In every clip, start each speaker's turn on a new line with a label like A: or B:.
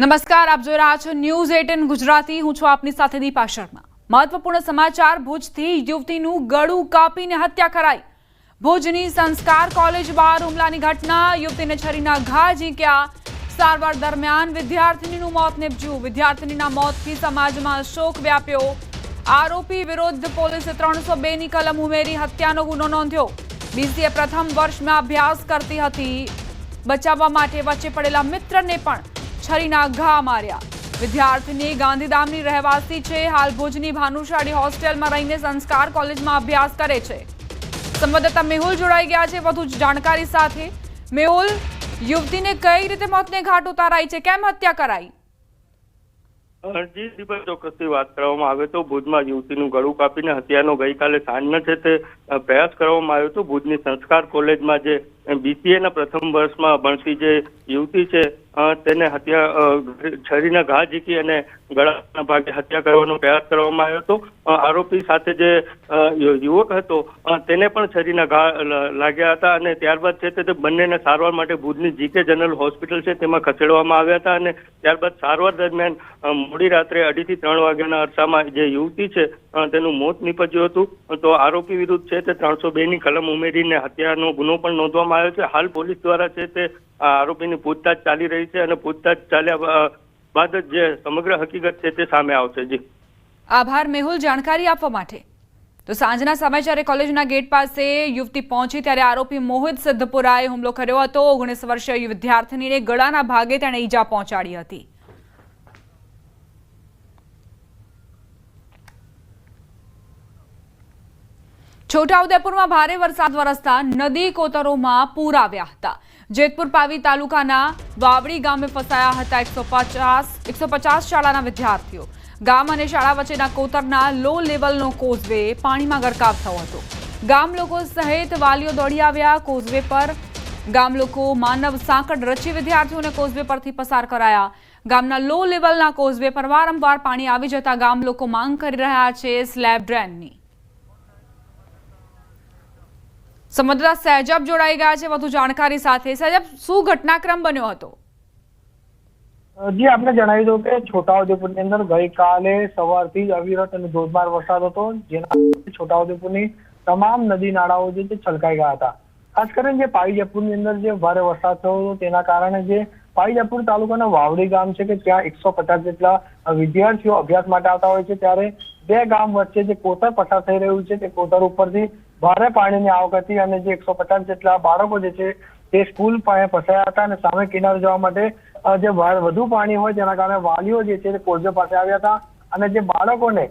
A: નમસ્કાર, આપ જોઈ રહ્યા છો ન્યૂઝ 18 ગુજરાતી. હું છું આપની સાથે દીપા શર્મા. મહત્વપૂર્ણ સમાચાર. ભુજથી યુવતીનું ગળું કાપીને હત્યા કરાઈ. ભુજની સંસ્કાર કોલેજ બહાર હુમલાની ઘટના. યુવતીને છરીના ઘા ઝીંક્યા. સારવાર દરમિયાન વિદ્યાર્થીનીનું મોત નિપજ્યું. વિદ્યાર્થીનીના મોતથી સમાજમાં શોક વ્યાપ્યો. આરોપી વિરુદ્ધ પોલીસે 302 ની કલમ ઉમેરી હત્યાનો ગુનો નોંધ્યો. બીસીએ પ્રથમ વર્ષમાં અભ્યાસ કરતી હતી. બચાવવા માટે વચ્ચે પડેલા મિત્રને પણ છરીના ઘા માર્યા. વિદ્યાર્થીની ગાંધીધામની રહેવાસી છે. હાલ ભુજની ભાનુશાળી હોસ્ટેલમાં રહીને સંસ્કાર કોલેજમાં અભ્યાસ કરે છે. સંવાદદાતા મેહુલ જોડાઈ ગયા છે વધુ જાણકારી સાથે. મેહુલ, યુવતીને કઈ રીતે મોતને ઘાટ ઉતારાઈ છે, કેમ હત્યા કરાઈ?
B: જી દીપા, ચોક્કસથી વાત કરવામાં આવે તો ભુજમાં યુવતીનું ગળું કાપીને હત્યાનો ગઈકાલે સાંજનો છે તે પ્રયાસ કરવામાં આવ્યો હતો. ભુજની સંસ્કાર કોલેજમાં જે બીસીએના પ્રથમ વર્ષમાં ભણતી જે યુવતી છે તેને છરીના ઘા ઝીકી અને ગળાના ભાગે હત્યા કરવાનો પ્રયાસ કરવામાં આવ્યો હતો. આરોપી સાથે જે યુવક હતો તેને પણ છરીના ઘા લાગ્યા હતા અને ત્યારબાદ છે તે બંનેને સારવાર માટે ભુજની જીકે જનરલ હોસ્પિટલ છે તેમાં ખસેડવામાં આવ્યા હતા અને ત્યારબાદ સારવાર દરમિયાન મોડી રાત્રે 2:30 થી 3 વાગ્યાના અરસામાં જે યુવતી છે તેનું મોત નીપજ્યું હતું. તો આરોપી વિરુદ્ધ છે તે 302 ની કલમ ઉમેરીને હત્યાનો ગુનો પણ નોંધવામાં આવ્યો છે. હાલ પોલીસ દ્વારા છે તે આરોપીની પૂછતાછ ચાલી રહી છે અને પૂછતાછ ચાલ્યા બાદ જ જે સમગ્ર હકીકત છે તે સામે આવશે. જી,
A: આભાર મેહુલ જાણકારી આપવા માટે. તો સાંજના સમયે જ્યારે કોલેજના ગેટ પાસે યુવતી પહોંચી ત્યારે આરોપી મોહિત સિદ્ધપુરાએ હુમલો કર્યો હતો. 19 વર્ષીય વિદ્યાર્થીનીને ગળાના ભાગે તેણે ઈજા પહોંચાડી હતી. છોટાઉદેપુરમાં ભારે વરસાદ વરસતા નદી કોતરોમાં પૂર આવ્યા હતા. જેતપુર પાવી તાલુકાના વાવડી ગામે ફસાયા હતા 150 શાળાના વિદ્યાર્થીઓ. ગામ અને શાળા વચ્ચેના કોતરના લો લેવલનો કોઝવે પાણીમાં ગરકાવ થયો હતો. ગામ લોકો સહિત વાલીઓ દોડી આવ્યા કોઝવે પર. ગામ લોકો માનવ સાંકળ રચી વિદ્યાર્થીઓને કોઝવે પરથી પસાર કરાયા. ગામના લો લેવલના કોઝવે પર વારંવાર પાણી આવી જતા ગામ લોકો માંગ કરી રહ્યા છે સ્લેબ ડ્રેનની. સંવાદદાતા સહેજબ જોડાઈ ગયા છે વધુ જાણકારી સાથે. સહેજબ, શું ઘટનાક્રમ બન્યો હતો?
C: જી, આપણે જણાવી દઉં કે છોટાઉદેપુરની અંદર ગઈકાલે સવારથી જ અવિરત અને ધોધમાર વરસાદ હતો, જેના છોટાઉદેપુરની તમામ નદી નાળાઓ જે છે છલકાઈ ગયા હતા. ખાસ કરીને જે પાવીજેતપુરની અંદર જે ભારે વરસાદ થયો હતો તેના કારણે જે પાવીજેતપુર તાલુકાના વાવડી ગામ છે કે ત્યાં 150 જેટલા વિદ્યાર્થીઓ અભ્યાસ માટે આવતા હોય છે, ત્યારે બે ગામ વચ્ચે જે કોતર પસાર થઈ રહ્યું છે તે કોતર ઉપરથી ભારે પાણીની આવક હતી અને જે 150 જેટલા બાળકો જે છે તે સ્કૂલ પાસે ફસાયા હતા અને સામે કિનારે જવા માટે જે વધુ પાણી હોય તેના કારણે વાલીઓ જે છે તે કોઝવે પાસે આવ્યા હતા અને જે બાળકોને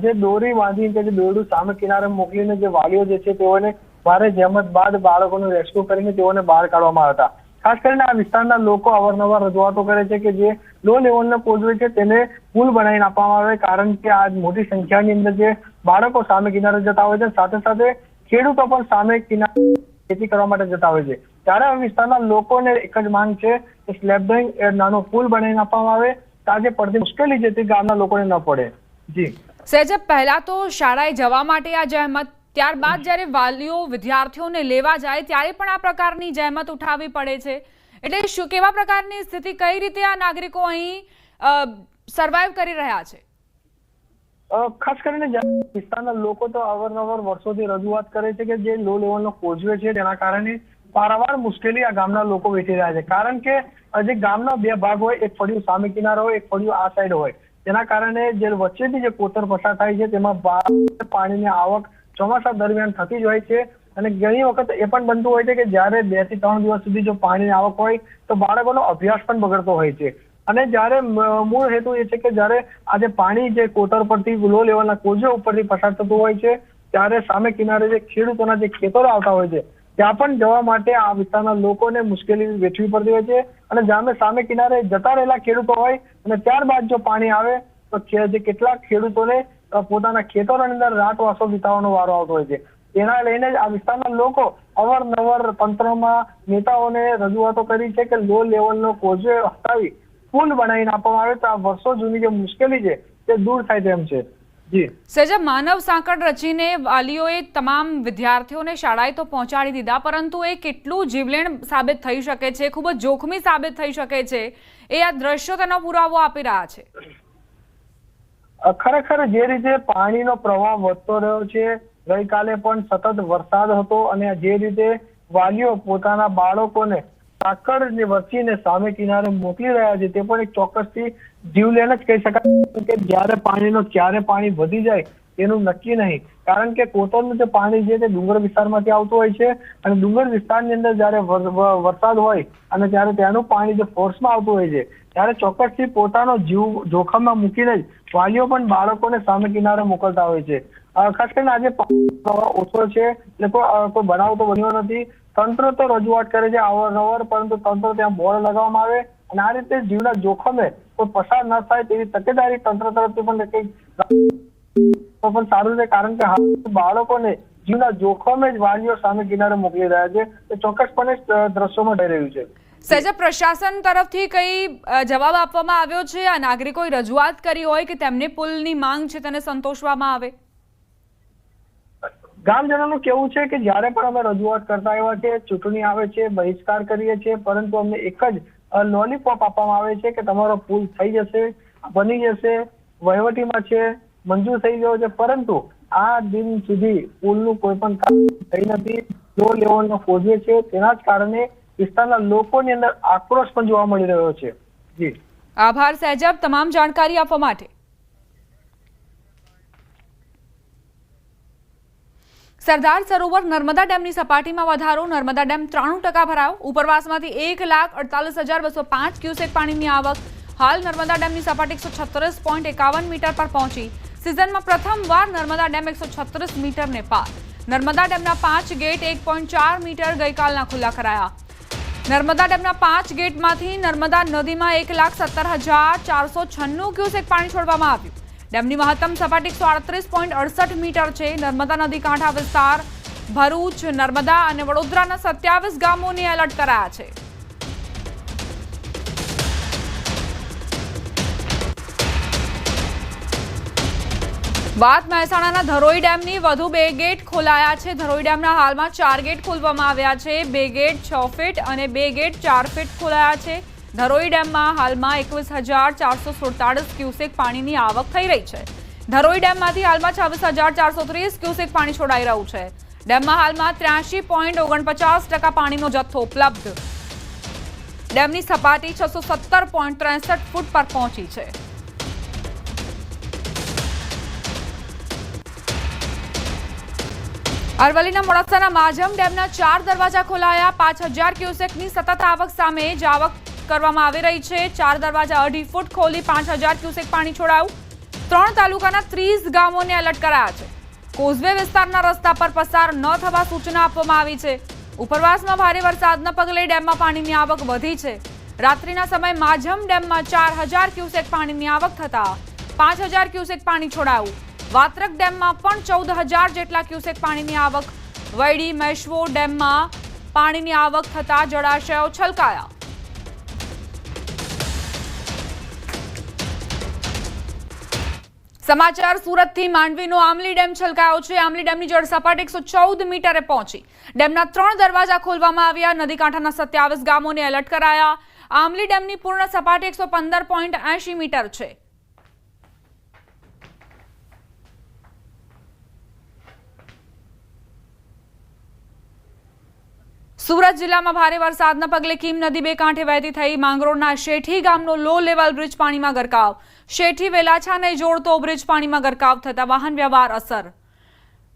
C: જે દોરી બાંધીને જે દોરડું સામે કિનારે મોકલીને જે વાલીઓ જે છે તેઓને ભારે જહેમત બાદ બાળકોનું રેસ્ક્યુ કરીને તેઓને બહાર કાઢવામાં આવ્યા હતા. ખાસ કરીને આ વિસ્તારના લોકો અવારનવાર રજૂઆતો કરે છે કે જે લો લેવલનો કોઝવે છે તેને પુલ બનાવીને આપવામાં આવે, કારણ કે આ મોટી સંખ્યાની અંદર જે બાળકો સામે કિનારે જતા હોય છે, સાથે સાથે ખેડૂતો પણ સામે કિનારે ખેતી કરવા માટે જતા હોય છે. ત્યારે આ વિસ્તારના લોકોને એક જ માંગ છે કે સ્લેબ ડ્રેન નાનો પુલ બનાવીને આપવામાં આવે તાજે પડતી મુશ્કેલી છે તે ગામના લોકોને ન પડે. જી
A: સહેજબ, પહેલા તો શાળાએ જવા માટે આ જહેમત, ત્યારબાદ જ્યારે વાલીઓ વિદ્યાર્થીઓને લેવા જાય ત્યારે પણ આ પ્રકારની જહેમત ઉઠાવવી પડે છે. એટલે શું, કેવા પ્રકારની સ્થિતિ, કઈ રીતે આ નાગરિકો અહીં સર્વાઈવ કરી રહ્યા છે?
C: ખાસ કરીને વિસ્તારના લોકો તો અવારનવાર વર્ષોથી રજૂઆત કરે છે કે જે લો લેવલનો કોઝવે છે તેના કારણે પારાવાર મુશ્કેલી આ ગામના લોકો વેઠી રહ્યા છે, કારણ કે જે ગામના બે ભાગ હોય, એક ફળિયું સામે કિનારે હોય, એક ફળિયું આ સાઈડ હોય, તેના કારણે જે વચ્ચેથી જે કોતર પસાર થાય છે તેમાં પાણીની આવક ચોમાસા દરમિયાન થતી જ હોય છે અને ઘણી વખત એ પણ બનતું હોય છે કે જ્યારે 2 થી 3 દિવસ સુધી જો પાણીની આવક હોય તો બાળકોનો અભ્યાસ પણ બગડતો હોય છે. અને જ્યારે મૂળ હેતુ એ છે કે જ્યારે આજે પાણી જે કોતર પરથી લો લેવલના કોઝવે ઉપરથી પસાર થતું હોય છે ત્યારે સામે કિનારે જે ખેડૂતોના જે ખેતરો આવતા હોય છે ત્યાં પણ જવા માટે આ વિસ્તારના લોકોને મુશ્કેલી વેઠવી પડતી હોય છે. અને સામે કિનારે જતા રહેલા ખેડૂતો હોય અને ત્યારબાદ જો પાણી આવે તો જે કેટલાક ખેડૂતોને પોતાના ખેતરોની અંદર રાતવાસો વિતાવવાનો વારો આવતો હોય છે. તેના લઈને જ આ વિસ્તારના લોકો અવારનવાર તંત્રમાં નેતાઓને રજૂઆતો કરી છે કે લો લેવલનો કોઝવે હટાવી પુલ બનાવીને આપવામાં આવે તો આ વર્ષો જૂની જે મુશ્કેલી છે તે દૂર થાય તેમ છે. જી
A: સહેજ માનવ સાંકળ રચીને વાલીઓએ તમામ વિદ્યાર્થીઓને શાળાએ તો પહોંચાડી દીધા, પરંતુ એ કેટલું જીવલેણ સાબિત થઈ શકે છે, ખૂબ જ જોખમી સાબિત થઈ શકે છે, એ આ દ્રશ્યો તેનો પુરાવો આપી રહ્યા છે.
C: ખરેખર જે રીતે પાણીનો પ્રવાહ વધતો રહ્યો છે, ગઈકાલે પણ સતત વરસાદ હતો અને જે રીતે વાલીઓ પોતાના બાળકોને સાંકળ વરસીને સામે કિનારે મોકલી રહ્યા છે તે પણ એક ચોક્કસથી જીવલેણ જ કહી શકાય કે જ્યારે પાણીનો ક્યારે પાણી વધી જાય તેનું નક્કી નહીં. કારણ કે કોતરનું જે પાણી છે તે ડુંગર વિસ્તારમાંથી આવતું હોય છે અને ડુંગર વિસ્તારની અંદર જ્યારે વરસાદ હોય અને ત્યારે ત્યાંનું પાણી જે ફોર્સમાં આવતું હોય છે ત્યારે ચોક્કસથી પોતાનો જીવ જોખમમાં મૂકીને જ વાલીઓ પણ બાળકોને સામે કિનારે મોકલતા હોય છે. ખાસ કરીને આજે ઓછો છે એટલે કોઈ બનાવ તો બન્યો નથી. તંત્ર તો રજૂઆત કરે છે અવારનવાર, પરંતુ તંત્ર ત્યાં બોર્ડ લગાવવામાં આવે અને આ રીતે જીવના જોખમે કોઈ પસાર ન થાય તેવી તકેદારી તંત્ર તરફથી પણ કંઈક પણ સારું છે. કારણ કે બાળકોને જીવના જોખમે જ વાલીઓ સામે કિનારે મોકલી રહ્યા છે તે ચોક્કસપણે દ્રશ્યોમાં થઈ રહ્યું છે.
A: સહેજ પ્રશાસન તરફથી કઈ જવાબ આપવામાં આવ્યો છે? આ નાગરિકોએ રજૂઆત કરી હોય કે તેમની પુલની માંગ છે તેને સંતોષવામાં આવે?
C: ગામજનોનું કેવું છે કે જ્યારે પણ અમે રજૂઆત કરતા આવ્યા છે, ચૂંટણી આવે છે, બહિષ્કાર કરીએ છીએ, પરંતુ અમને એક જ લોલીપોપ આપવામાં આવે છે કે તમારો પુલ થઈ જશે, બની જશે, વહીવટીમાં છે, મંજૂર થઈ ગયો છે, પરંતુ આ દિન સુધી પુલનું કોઈ પણ કામ થઈ નથી. લો લેવલનો ફોજે છે, તેના જ કારણે વિસ્તારના લોકોની અંદર આક્રોશ પણ જોવા મળી રહ્યો છે. જી
A: આભાર સહેજબ તમામ જાણકારી આપવા માટે. સરદાર સરોવર નર્મદા ડેમની સપાટીમાં વધારો, નર્મદા ડેમ 93% ભરાયો, ઉપરવાસમાંથી 1,48,205 ક્યુસેક પાણીની આવક. હાલ નર્મદા ડેમની સપાટી 136.51 મીટર પર પહોંચી. સિઝનમાં પ્રથમવાર નર્મદા ડેમ 136 મીટરને પાર. નર્મદા ડેમના 5 ગેટ 1.4 મીટર ગઈકાલના ખુલ્લા કરાયા. નર્મદા ડેમના 5 ગેટમાંથી નર્મદા નદીમાં 1,17,496 ક્યુસેક પાણી છોડવામાં આવ્યું. ડેમની મહત્તમ સપાટી 138.68 મીટર છે. નર્મદા નદી કાંઠા વિસ્તાર ભરૂચ, નર્મદા અને વડોદરાના 27 ગામોને એલર્ટ કરાયા છે. વાત મહેસાણાના ધરોઈ ડેમની, વધુ 2 ગેટ ખોલાયા છે. ધરોઈ ડેમના હાલમાં 4 ગેટ ખોલવામાં આવ્યા છે. 2 ગેટ 6 ફીટ અને 2 ગેટ 4 ફીટ ખોલાયા છે. ધરોઈ ડેમમાં હાલમાં 21,447 ક્યુસેક પાણીની આવક થઈ રહી છે. ધરોઈ ડેમમાંથી હાલમાં 26,430 ક્યુસેક પાણી છોડાઈ રહ્યું છે. ડેમમાં હાલમાં 83.49% પાણીનો જથ્થો ઉપલબ્ધ. ડેમની સપાટી 617.63 ફૂટ પર પહોંચી છે. અરવલ્લીના મોડાસાના માજમ ડેમના 4 દરવાજા ખોલાયા. 5,000 ક્યુસેકની સતત આવક સામે જ આવક કરવામાં આવી રહી છે. 4 દરવાજા 2.5 ફૂટ ખોલી 5,000 ક્યુસેક પાણી છોડાયું. 3 તાલુકાના 30 ગામોને એલર્ટ કરાયા છે. કોઝવે વિસ્તારના રસ્તા પર પસાર ન થવા સૂચના આપવામાં આવી છે. ઉપરવાસમાં ભારે વરસાદના પગલે ડેમમાં પાણીની આવક વધી છે. રાત્રિના સમયે માજમ ડેમમાં 4,000 ક્યુસેક પાણીની આવક થતા 5,000 ક્યુસેક પાણી છોડાયું. વાત્રક ડેમમાં પણ 14,000 જેટલા ક્યુસેક પાણીની આવક. વૈડી મેશ્વો ડેમમાં પાણીની આવક થતા જળાશયો છલકાયા. સમાચાર સુરતથી. માંડવીનો આમલી ડેમ છલકાયો છે. આમલી ડેમની જળ સપાટી 114 મીટરે પહોંચી. ડેમના 3 દરવાજા ખોલવામાં આવ્યા. નદી કાંઠાના 27 ગામોને એલર્ટ કરાયા. આમલી ડેમની પૂર્ણ સપાટી 115.80 મીટર છે. સુરત જિલ્લામાં ભારે વરસાદના પગલે કીમ નદી 2 કાંઠે વહેતી થઈ. માંગરોળના શેઠી ગામનો લો લેવલ બ્રિજ પાણીમાં ગરકાવ. શેઠી વેલાછાને જોડતો બ્રિજ પાણીમાં ગરકાવ થતા વાહન વ્યવહાર અસર.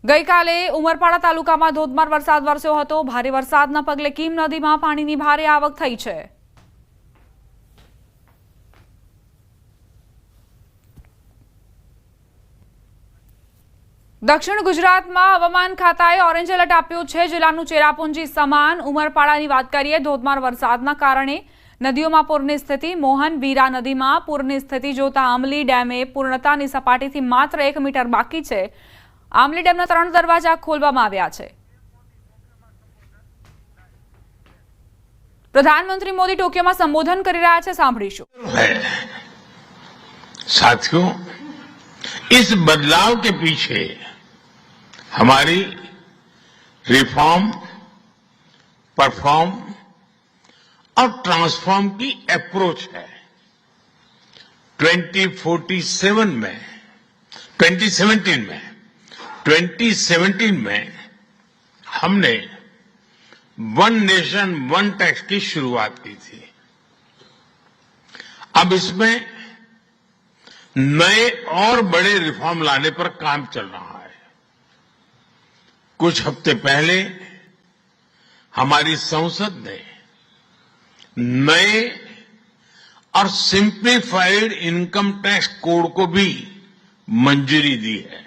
A: ગઈકાલે ઉમરપાડા તાલુકામાં ધોધમાર વરસાદ વરસ્યો હતો. ભારે વરસાદના પગલે કીમ નદીમાં પાણીની ભારે આવક થઈ છે. દક્ષિણ ગુજરાતમાં હવામાન ખાતાએ ઓરેન્જ એલર્ટ આપ્યું છે. જિલ્લાનું ચેરાપુંજી સમાન. ઉમરપાડાની વાત કરીએ, ધોધમાર વરસાદના કારણે નદીઓમાં પૂરની સ્થિતિ. મોહન વીરા નદીમાં પૂરની સ્થિતિ જોતા આમલી ડેમે પૂર્ણતાની સપાટીથી માત્ર 1 મીટર બાકી છે. આમલી ડેમના 3 દરવાજા ખોલવામાં આવ્યા છે. પ્રધાનમંત્રી મોદી ટોક્યોમાં સંબોધન કરી રહ્યા છે, સાંભળીશું.
D: साथियों, इस बदलाव के पीछे हमारी रिफॉर्म, परफॉर्म और ट्रांसफॉर्म की अप्रोच है। 2017 में हमने वन नेशन वन टैक्स की शुरुआत की थी। अब इसमें नए और बड़े रिफॉर्म लाने पर काम चल रहा है। कुछ हफ्ते पहले हमारी संसद ने नए और सिंप्लीफाइड इनकम टैक्स कोड को भी मंजूरी दी है।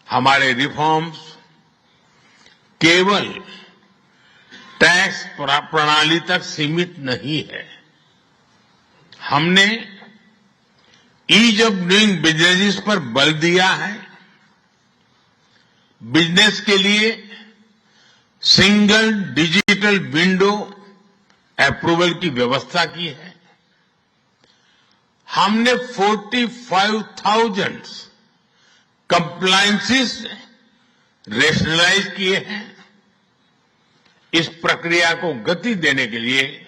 D: हमारे रिफॉर्म्स केवल टैक्स प्रणाली तक सीमित नहीं है। हमने ईज ऑफ डूइंग बिजनेस पर बल दिया है। बिजनेस के लिए सिंगल डिजिटल विंडो अप्रूवल की व्यवस्था की है। हमने 45,000 कंप्लायंसेस रेशनलाइज किए हैं। इस प्रक्रिया को गति देने के लिए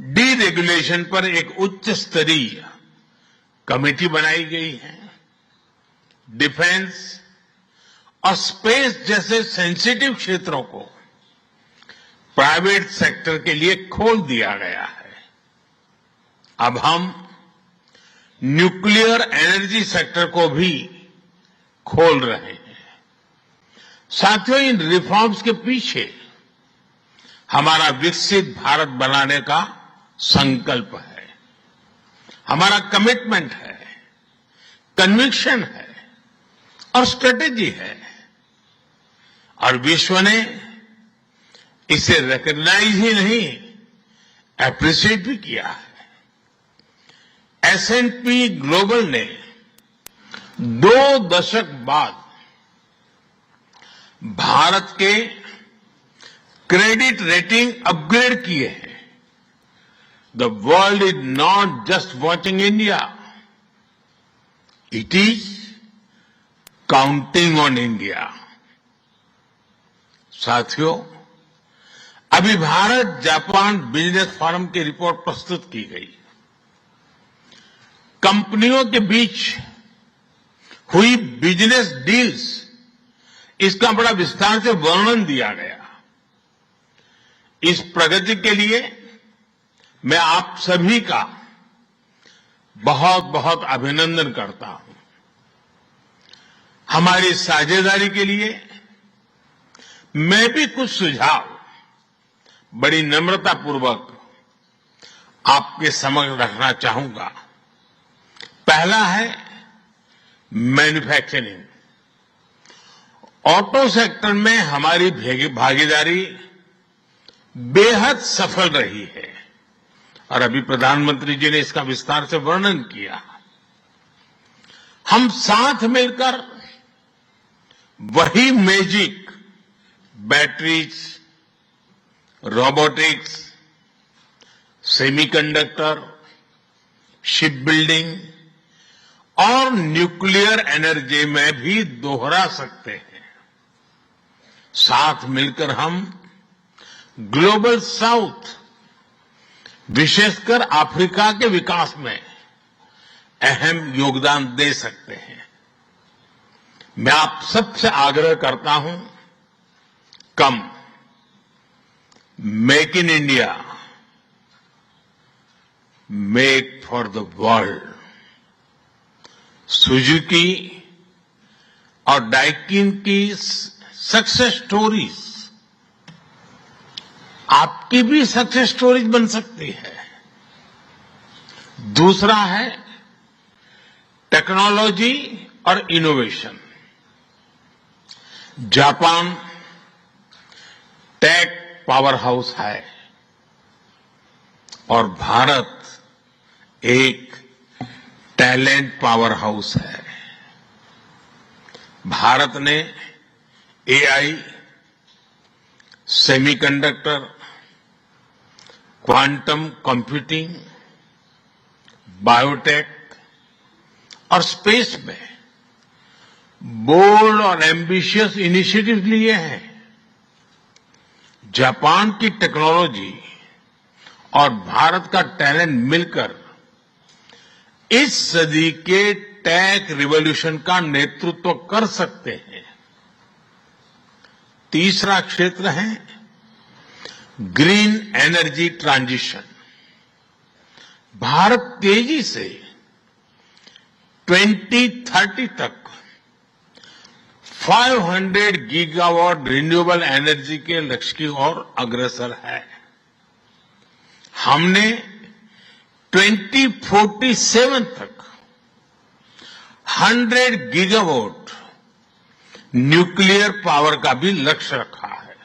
D: डीरेगुलेशन पर एक उच्च स्तरीय कमेटी बनाई गई है। डिफेंस और स्पेस जैसे सेंसिटिव क्षेत्रों को प्राइवेट सेक्टर के लिए खोल दिया गया है। अब हम न्यूक्लियर एनर्जी सेक्टर को भी खोल रहे हैं। साथियों, इन रिफॉर्म्स के पीछे हमारा विकसित भारत बनाने का संकल्प है, हमारा कमिटमेंट है, कन्विक्शन है और स्ट्रेटेजी है। और विश्व ने इसे रिकॉग्नाइज ही नहीं, एप्रिशिएट भी किया है। S&P ग्लोबल ने 2 दशक बाद भारत के क्रेडिट रेटिंग अपग्रेड किए हैं। The world is not just watching India, it is counting on India. साथियों, अभी भारत जापान बिजनेस फोरम की रिपोर्ट प्रस्तुत की गई। कंपनियों के बीच हुई बिजनेस डील्स, इसका बड़ा विस्तार से वर्णन दिया गया। इस प्रगति के लिए मैं आप सभी का बहुत बहुत अभिनंदन करता हूं। हमारी साझेदारी के लिए मैं भी कुछ सुझाव बड़ी नम्रतापूर्वक आपके समक्ष रखना चाहूंगा। पहला है मैन्युफैक्चरिंग। ऑटो सेक्टर में हमारी भागीदारी बेहद सफल रही है और अभी प्रधानमंत्री जी ने इसका विस्तार से वर्णन किया। हम साथ मिलकर वही magic batteries, robotics, semiconductor, ship building और न्यूक्लियर एनर्जी में भी दोहरा सकते हैं। साथ मिलकर हम ग्लोबल साउथ, विशेषकर अफ्रीका के विकास में अहम योगदान दे सकते हैं। मैं आप सबसे आग्रह करता हूं, कम make in India, make for the world. Suzuki और डाइकिन की सक्सेस स्टोरीज आपकी भी सक्सेस स्टोरीज बन सकती है। दूसरा है टेक्नोलॉजी और innovation. Japan tech powerhouse है और भारत एक टैलेंट पावर हाउस है। भारत ने AI, semiconductor, quantum computing, biotech और स्पेस में बोल्ड और एम्बिशियस इनिशिएटिव लिए हैं। जापान की टेक्नोलॉजी और भारत का टैलेंट मिलकर इस सदी के टेक रिवॉल्यूशन का नेतृत्व कर सकते हैं। तीसरा क्षेत्र है ग्रीन एनर्जी ट्रांजिशन। भारत तेजी से 2030 तक 500 गीगावाट रिन्यूएबल एनर्जी के लक्ष्य की ओर अग्रसर है। हमने 2047 तक 100 गीगावाट न्यूक्लियर पावर का भी लक्ष्य रखा है।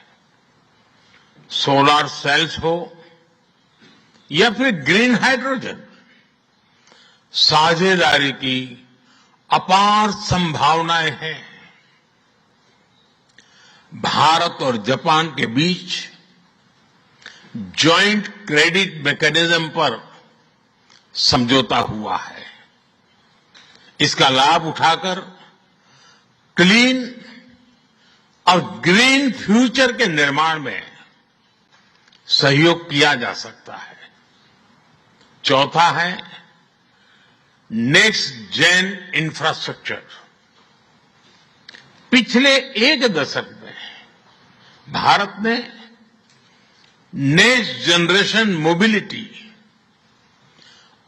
D: सोलर सेल्स हो या फिर ग्रीन हाइड्रोजन, साझेदारी की अपार संभावनाएं हैं। भारत और जापान के बीच जॉइंट क्रेडिट मैकेनिज्म पर समझौता हुआ है। इसका लाभ उठाकर क्लीन और ग्रीन फ्यूचर के निर्माण में सहयोग किया जा सकता है। चौथा है नेक्स्ट जेन इंफ्रास्ट्रक्चर। पिछले एक दशक में भारत ने नेक्स्ट जनरेशन मोबिलिटी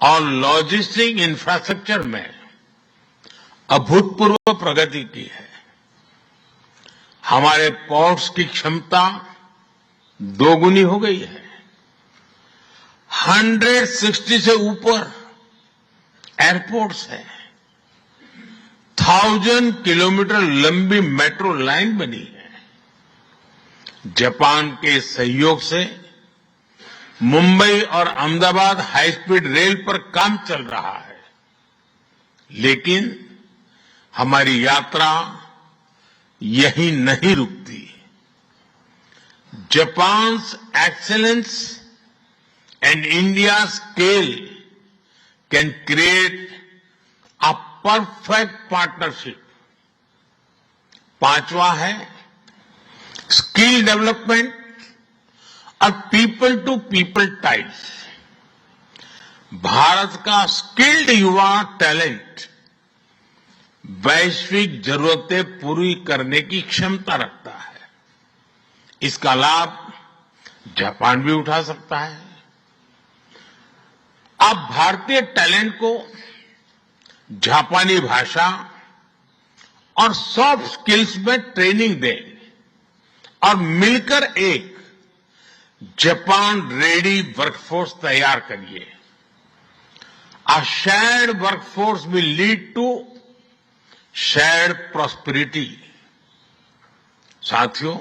D: और लॉजिस्टिक इंफ्रास्ट्रक्चर में अभूतपूर्व प्रगति की है। हमारे पोर्ट्स की क्षमता दोगुनी हो गई है। 160 से ऊपर एयरपोर्ट्स हैं। 1000 किलोमीटर लंबी मेट्रो लाइन बनी है। जापान के सहयोग से मुंबई और अहमदाबाद हाई स्पीड रेल पर काम चल रहा है। लेकिन हमारी यात्रा यहीं नहीं रुकती। Japan's excellence and India's scale can create a perfect partnership. पांचवा है स्किल डेवलपमेंट और people to people ties. Bharat का स्किल्ड युवा टैलेंट वैश्विक जरूरतें पूरी करने की क्षमता रखता है। इसका लाभ जापान भी उठा सकता है। आप भारतीय टैलेंट को जापानी भाषा और सॉफ्ट स्किल्स में ट्रेनिंग दें और मिलकर एक जापान रेडी वर्कफोर्स तैयार करिए। A shared workforce will lead to shared prosperity। साथियों,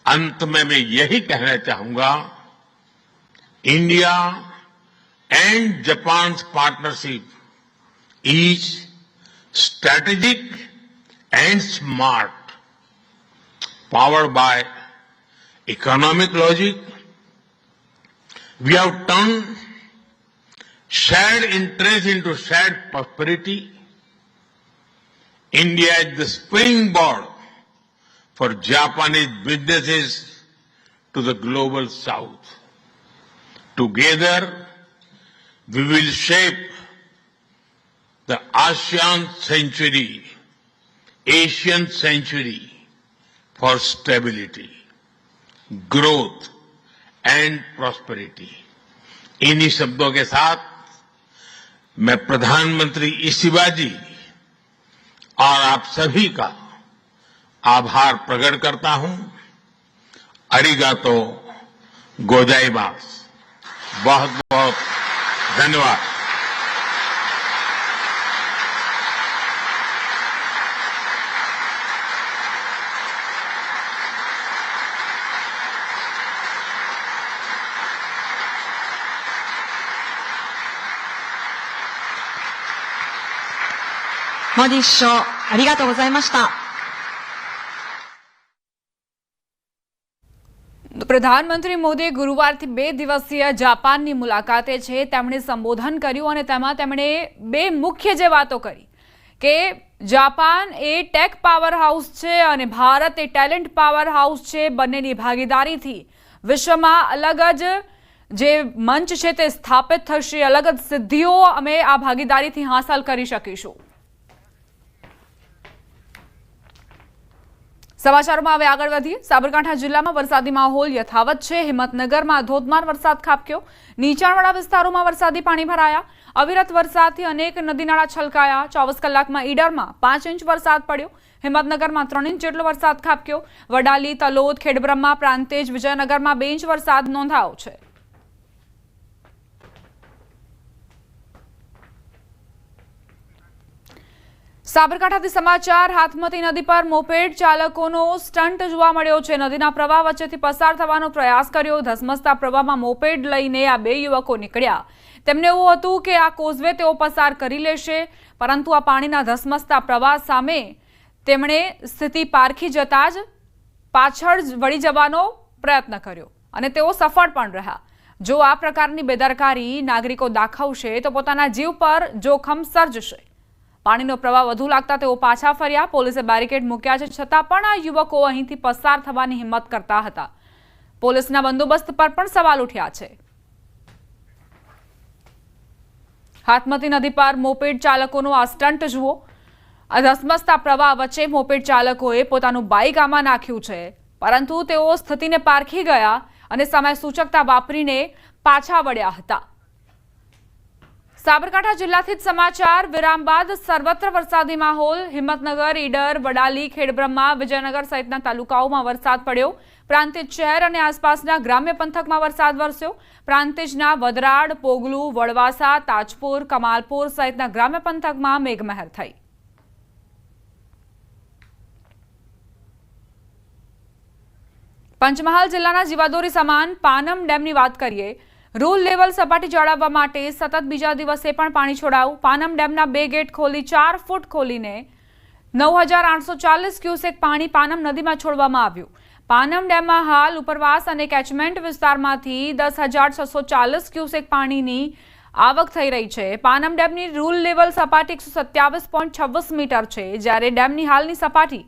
D: अंत में मैं यही कहना चाहूंगा, India and Japan partnership is strategic and smart, powered by economic logic. We have turn shared interest into shared prosperity. India is the springboard for Japanese businesses to the global south. Together, we will shape the ASEAN century, Asian century for stability, growth and prosperity. इन्हीं शब्दों के साथ मैं प्रधानमंत्री इशिबाजी और आप सभी का आभार प्रकट करता हूं। अरिगातो गोजाइमास। बहुत बहुत धन्यवाद।
E: モディ首相、ありがとうございました。
A: પ્રધાનમંત્રી મોદી ગુરુવારથી 2 દિવસીય જાપાનની મુલાકાતે છે। તેમણે સંબોધન કર્યું અને તેમાં તેમણે 2 મુખ્ય જે વાતો કરી કે જાપાન એ ટેક પાવર હાઉસ છે અને ભારત એ ટેલેન્ટ પાવર હાઉસ છે। બંનેની ભાગીદારીથી વિશ્વમાં અલગ જ જે મંચ છે તે સ્થાપિત થશે, અલગ જ સિદ્ધિઓ અમે આ ભાગીદારીથી હાંસલ કરી શકીશું। સમાચારોમાં હવે આગળ વધીએ। સાબરકાંઠા જિલ્લામાં વરસાદી માહોલ યથાવત છે। હિંમતનગરમાં ધોધમાર વરસાદ ખાબક્યો। નીચાણવાળા વિસ્તારોમાં વરસાદી પાણી ભરાયા। અવિરત વરસાદથી અનેક નદીનાળા છલકાયા। 24 કલાકમાં ઈડરમાં 5 ઇંચ વરસાદ પડ્યો। હિંમતનગરમાં 3 ઇંચ જેટલો વરસાદ ખાબક્યો। વડાલી, તલોદ, ખેડબ્રહ્મા, પ્રાંતિજ, વિજયનગરમાં 2 ઇંચ વરસાદ નોંધાયો છે। સાબરકાંઠાથી સમાચાર। હાથમતી નદી પર મોપેડ ચાલકોનો સ્ટન્ટ જોવા મળ્યો છે। નદીના પ્રવાહ વચ્ચેથી પસાર થવાનો પ્રયાસ કર્યો। ધસમસતા પ્રવાહમાં મોપેડ લઈને આ 2 યુવકો નીકળ્યા। તેમને એવું હતું કે આ કોઝવે તેઓ પસાર કરી લેશે, પરંતુ આ પાણીના ધસમસતા પ્રવાહ સામે તેમણે સ્થિતિ પારખી જતા જ પાછળ વળી જવાનો પ્રયત્ન કર્યો અને તેઓ સફળ પણ રહ્યા। જો આ પ્રકારની બેદરકારી નાગરિકો દાખવશે તો પોતાના જીવ પર જોખમ સર્જશે। પાણીનો પ્રવાહ વધુ લાગતા તેઓ પાછા ફર્યા। પોલીસે બેરિકેડ મૂક્યા છે, છતાં પણ આ યુવકો અહીંથી પસાર થવાની હિંમત કરતા હતા। પોલીસના બંદોબસ્ત પર પણ સવાલ ઉઠ્યા છે। હાથમતી નદી પર મોપેડ ચાલકોનો આ સ્ટન્ટ જુઓ। ધસમસતા પ્રવાહ વચ્ચે મોપેડ ચાલકોએ પોતાનું બાઇક આમાં નાખ્યું છે, પરંતુ તેઓ સ્થિતિને પારખી ગયા અને સમય સૂચકતા વાપરીને પાછા વળ્યા હતા। સાબરકાંઠા જિલ્લાથી જ સમાચાર। વિરામ બાદ સર્વત્ર વરસાદી માહોલ। હિંમતનગર, ઈડર, વડાલી, ખેડબ્રહ્મા, વિજયનગર સહિતના તાલુકાઓમાં વરસાદ પડ્યો। પ્રાંતિજ શહેર અને આસપાસના ગ્રામ્ય પંથકમાં વરસાદ વરસ્યો। પ્રાંતિજના વદરાડ, પોગલું, વડવાસા, તાજપુર, કમાલપુર સહિતના ગ્રામ્ય પંથકમાં મેઘમહેર થઈ। પંચમહાલ જિલ્લાના જીવાદોરી સમાન પાનમ ડેમની વાત કરીએ। રૂલ લેવલ સપાટી જાળવવા માટે સતત બીજા દિવસે પણ પાણી છોડાયું। પાનમ ડેમના 2 ગેટ ખોલી 4 ફૂટ ખોલીને 9,840 ક્યુસેક પાણી પાનમ નદીમાં છોડવામાં આવ્યું। પાનમ ડેમમાં હાલ ઉપરવાસ અને કેચમેન્ટ વિસ્તારમાંથી 10,640 ક્યુસેક પાણીની આવક થઈ રહી છે। પાનમ ડેમની રૂલ લેવલ સપાટી 127.26 મીટર છે, જ્યારે ડેમની હાલની સપાટી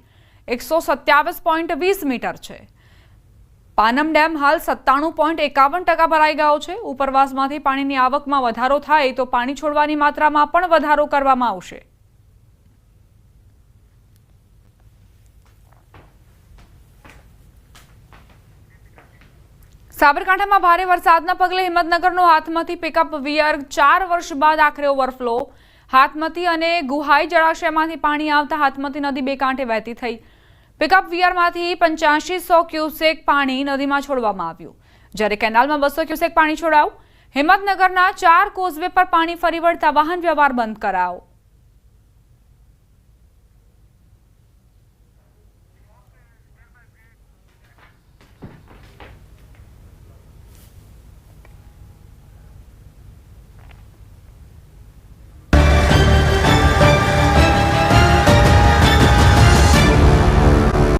A: 127.20 મીટર છે। પાનમ ડેમ હાલ 97.51% ભરાઈ ગયો છે। ઉપરવાસમાંથી પાણીની આવકમાં વધારો થાય તો પાણી છોડવાની માત્રામાં પણ વધારો કરવામાં આવશે। સાબરકાંઠામાં ભારે વરસાદના પગલે હિંમતનગરનો હાથમતી પિકઅપ વિયર 4 વર્ષ બાદ આખરે ઓવરફ્લો। હાથમતી અને ગુહાઈ જળાશયમાંથી પાણી આવતા હાથમતી નદી 2 કાંઠે વહેતી થઈ। પિકઅપ વિયરમાંથી 8500 ક્યુસેક પાણી નદીમાં છોડવામાં આવ્યું, જ્યારે કેનાલમાં 200 ક્યુસેક પાણી છોડાયું। હિંમતનગરના 4 કોઝવે પર પાણી ફરી વળતા વાહન વ્યવહાર બંધ કરાયો।